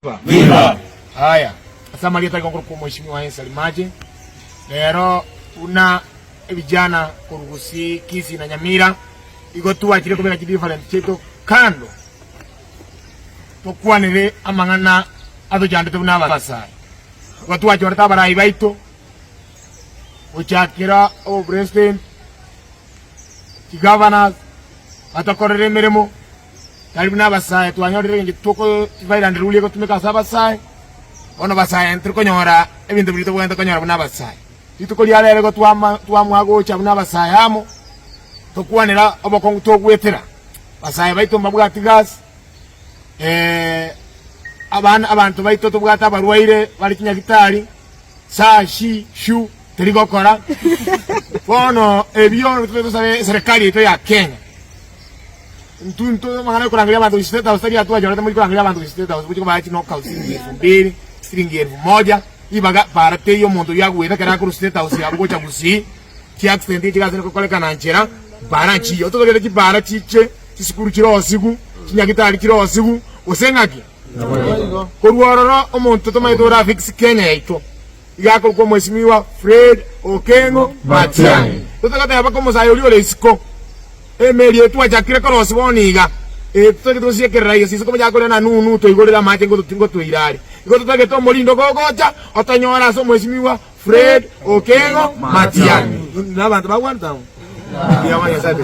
Viva. Haya. Sasa mali yataka kwa mheshimiwa Ensa Limaje. Lero una vijana kurugusi Kisi na Nyamira. Iko tu akire kubera ki different cheto kando. Tokwanire amangana ado jande tuna basai. Watu wa jorta barai baito. Uchakira o president. Ki governors atakorere meremo. Karibu na basai tuanyorire ngitoko vaira ndirulie ko tumeka sabasai. Ono basai entro konyora ebintu bilito bwenda konyora buna basai. Ituko lyalere ko twamwago cha buna basai amo. Tokwanira obokongu togwetera. Basai baito mabwati gas. Abantu baito tubwata barwaire bali kinyagitari. Sashi shu terigokora. Bono ebyo tusabe serikali ito ya Kenya. Ntunto mangana kurangilia bantu isiteta usari atu ajora tamo kurangilia bantu isiteta usibuko bachi no kausingi 2000 stringi 1000 ibaga parte yo muntu yagweta kana ku isiteta usi abugo cha musi ki accident kigaze ko koleka nanchera baranchi yo tokere ki barachiche kisikuru kiro osigu kinyagitari kiro osigu usengaki koruororo omuntu tomaidora fix Kenya ito igako ko mheshimiwa Fred Okengo Matiang'i totaka yaba ko musayo liole isiko emeli etu achakire korosi boniga eto kitusie kerai sisi ko yakole na nunu to igorera mate ngo tingo to irari igoto tage to molindo gogocha otanyora so mheshimiwa Fred Okengo Matiang'i na bantu bagwanta ya wanya sasa.